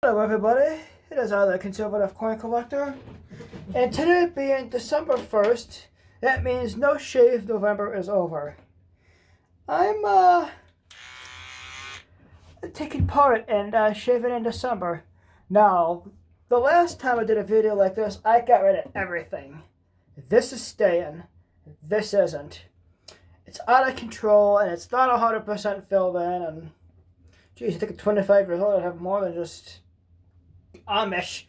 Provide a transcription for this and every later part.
Hello everybody, it is I, the Conservative Coin Collector, and today being December 1st, that means No Shave November is over. I'm taking part in shaving in December. Now, the last time I did a video like this, I got rid of everything. This is staying, this isn't. It's out of control, and it's not 100% filled in, and geez, I think at 25 years old I'd have more than just Amish.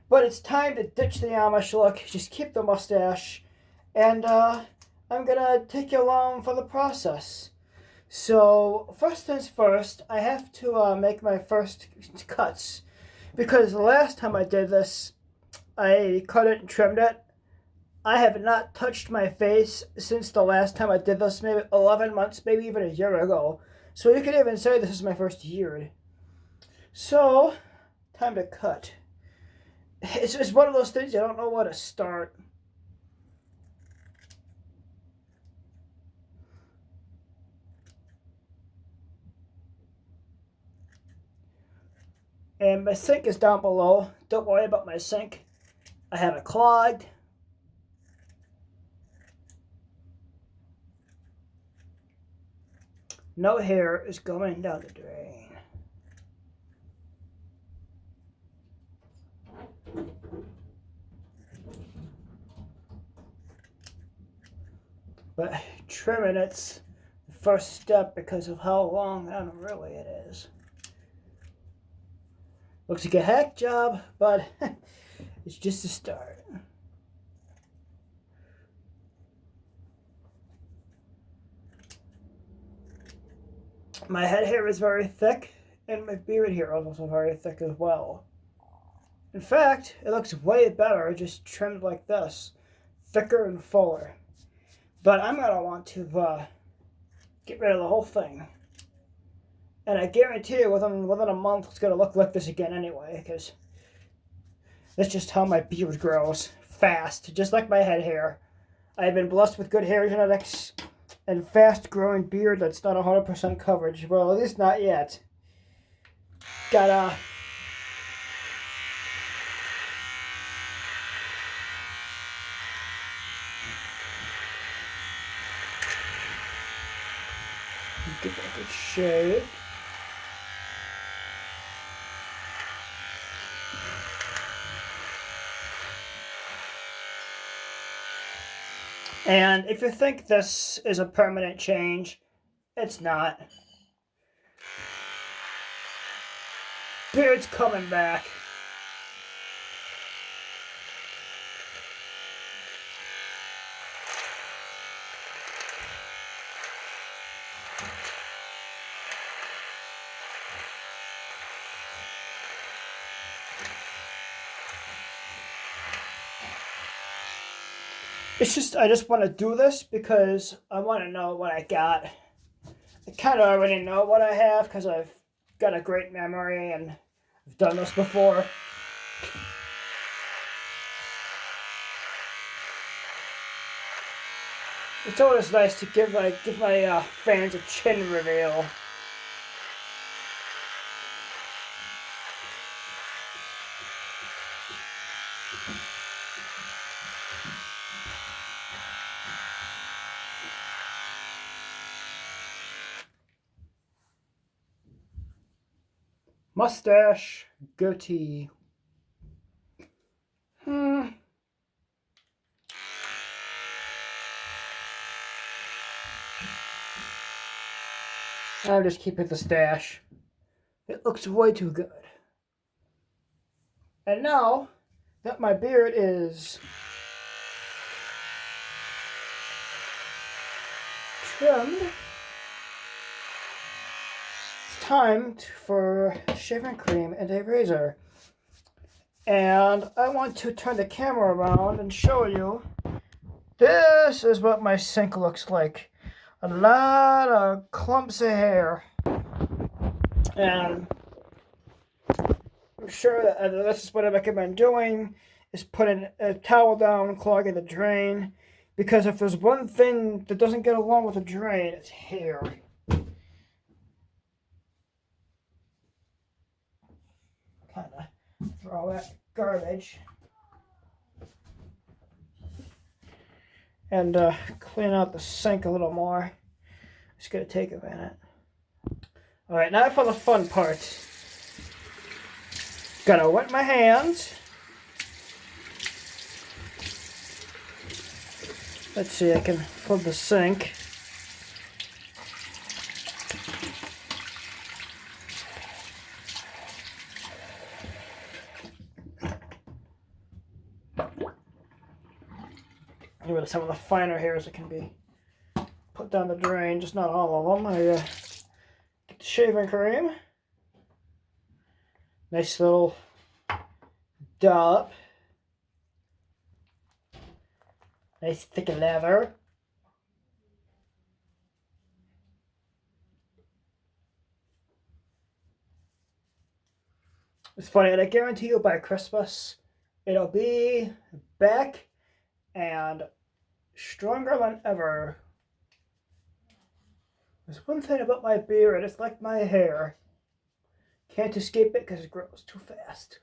But it's time to ditch the Amish look, just keep the mustache, and I'm gonna take you along for the process. So, first things first, I have to make my first cuts, because the last time I did this, I cut it and trimmed it. I have not touched my face since the last time I did this, maybe 11 months, maybe even a year ago. So you could even say this is my first year. So, time to cut. It's one of those things you don't know where to start. And my sink is down below. Don't worry about my sink. I have it clogged. No hair is going down the drain. But trimming it's the first step because of how long and unruly it is. Looks like a hack job, but it's just a start. My head hair is very thick, and my beard hair is also very thick as well. In fact, it looks way better just trimmed like this, thicker and fuller. But I'm going to want to get rid of the whole thing. And I guarantee you within a month it's going to look like this again anyway, because that's just how my beard grows, fast, just like my head hair. I've been blessed with good hair genetics and fast-growing beard that's not 100% coverage. Well, at least not yet. Gotta give it a good shave. And if you think this is a permanent change, it's not. Beard's coming back. It's just, I just want to do this because I want to know what I got. I kind of already know what I have because I've got a great memory and I've done this before. It's always nice to give my fans a chin reveal. Mustache, goatee. I'm just keeping the stash. It looks way too good. And now that my beard is trimmed, time for shaving cream and a razor. And I want to turn the camera around and show you this is what my sink looks like. A lot of clumps of hair. And I'm sure that this is what I recommend doing, is putting a towel down, clogging the drain. Because if there's one thing that doesn't get along with the drain, it's hair. for all that garbage. And clean out the sink a little more. It's gonna take a minute. Alright, now for the fun part. Gonna wet my hands. Let's see, I can fill the sink. Get rid of some of the finer hairs that can be put down the drain, just not all of them. I get the shaving cream. Nice little dollop. Nice thick lather. It's funny, and I guarantee you by Christmas, it'll be back and stronger than ever. There's one thing about my beard, it's like my hair. Can't escape it because it grows too fast.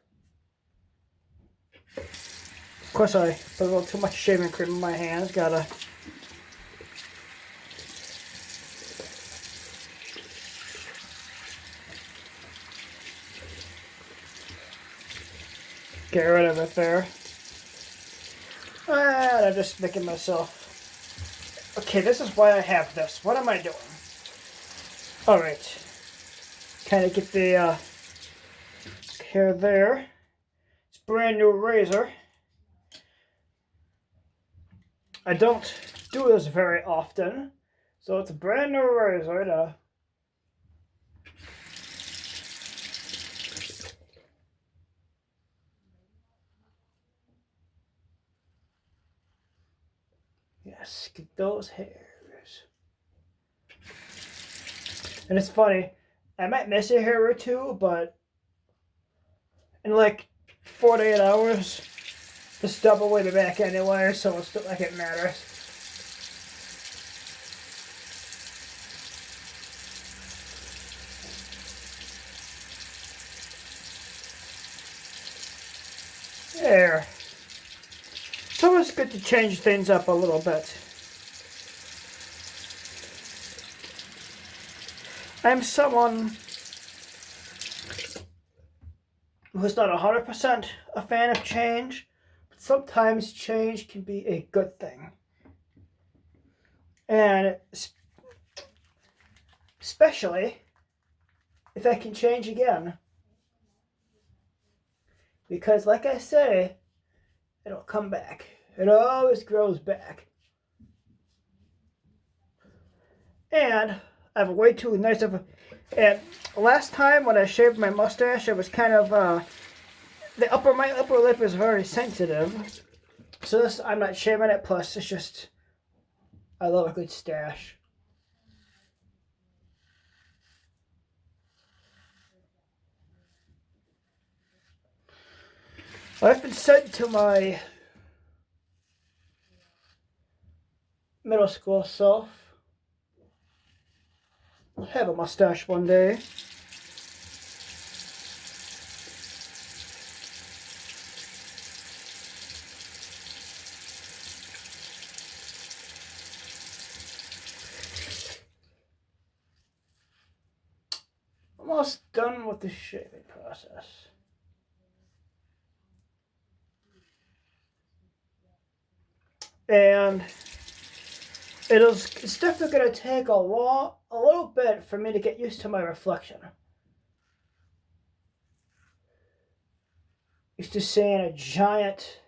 Of course, I put a little too much shaving cream in my hands. Gotta get rid of it there. And I'm just making myself... Okay, this is why I have this. What am I doing? Alright. Kind of get the hair there. It's a brand new razor. I don't do this very often. So it's a brand new razor to... Yes, get those hairs. And it's funny, I might miss a hair or two, but in like 48 hours, the stubble will be back anyway, so it's not like it matters. There. It's always good to change things up a little bit. I'm someone who's not 100% a fan of change, but sometimes change can be a good thing. And especially if I can change again. Because like I say, it'll come back. It always grows back. And I have way too nice of a... And last time when I shaved my mustache, it was kind of... my upper lip is very sensitive. So this, I'm not shaving it, plus it's just... I love a good stash. I've been said to my middle school self, I'll have a mustache one day. Almost done with the shaving process. And it's definitely going to take a little bit for me to get used to my reflection. Used to seeing a giant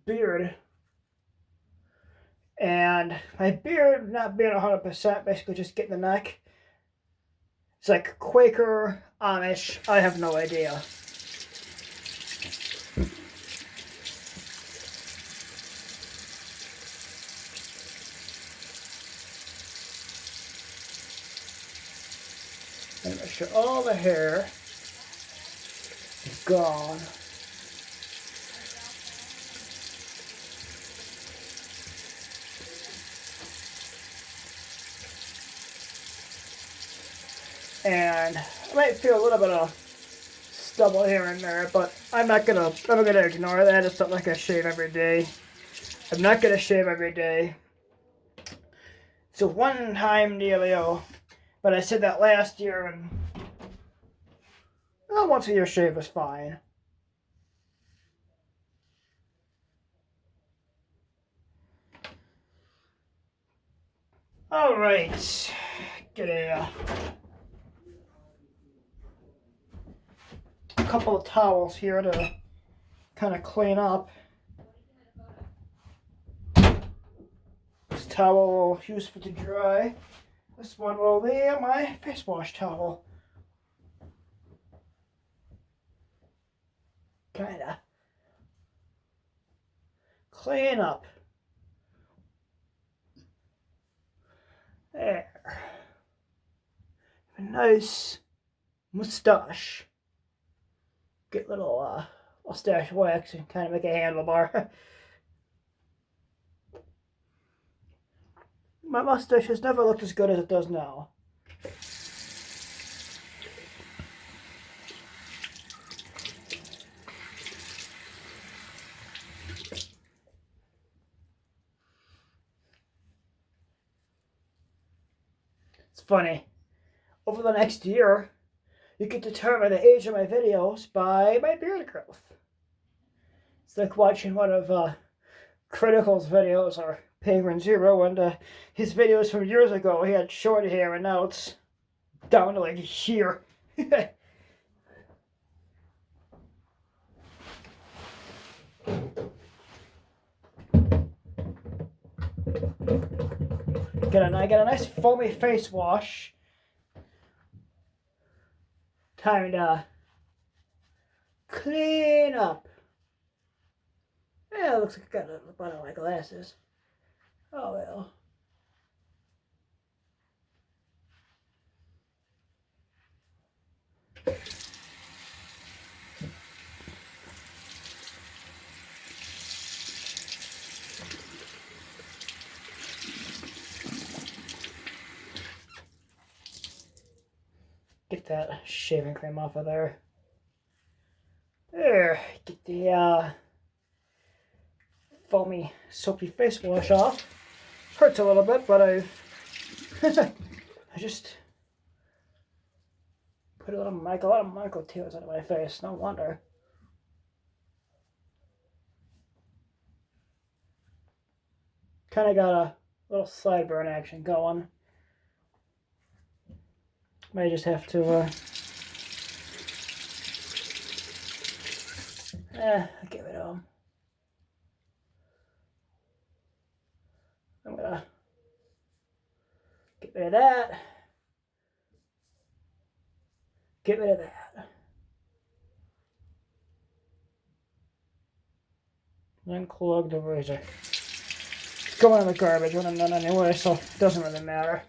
beard, and my beard not being 100%, basically just getting the neck. It's like Quaker, Amish, I have no idea. And make sure all the hair is gone. and I might feel a little bit of stubble here and there, but I'm gonna ignore that. It's not like I shave every day. I'm not gonna shave every day. It's a one-time dealio. But I said that last year, and once a year shave is fine. All right, get a couple of towels here to kind of clean up. This towel will use for to dry. This one will be my face wash towel. Kinda clean up. There. A nice mustache. Get little mustache wax and kind of make a handlebar. My mustache has never looked as good as it does now. It's funny. Over the next year, you can determine the age of my videos by my beard growth. It's like watching one of Critical's videos, or Penguin Zero, and his videos from years ago, he had short hair, and now it's down to like here. Get a nice foamy face wash. Time to clean up. Yeah, it looks like I got a little bit on my glasses. Oh well. Get that shaving cream off of there. There, get the foamy, soapy face wash off. Hurts a little bit, but I just put a lot of micro tears out of my face. No wonder. Kind of got a little sideburn action going. Might just have to get rid of them. I'm gonna get rid of that. Get rid of that. And unclog the razor. It's going in the garbage when I'm done anyway, so it doesn't really matter.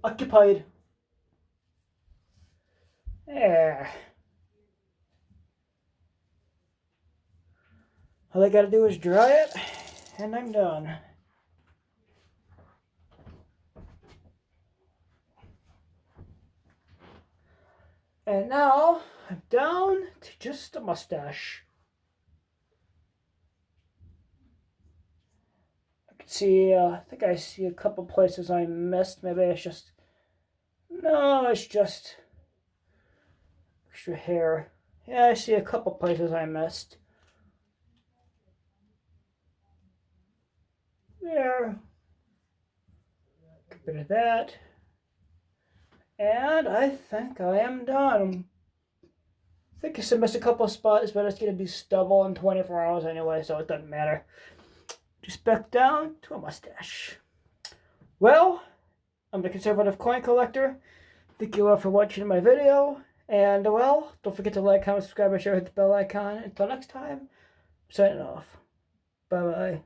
Occupied. There. All I gotta do is dry it, and I'm done. And now I'm down to just a mustache. I can see, I think I see a couple places I missed. Maybe it's just, no, it's just extra hair. Yeah, I see a couple places I missed. There. Get rid of that. And I think I am done. I think I missed a couple of spots, but it's going to be stubble in 24 hours anyway, so it doesn't matter. Just back down to a mustache. Well, I'm the Conservative Coin Collector. Thank you all for watching my video. And, well, don't forget to like, comment, subscribe, and share, hit the bell icon. Until next time, I'm signing off. Bye-bye.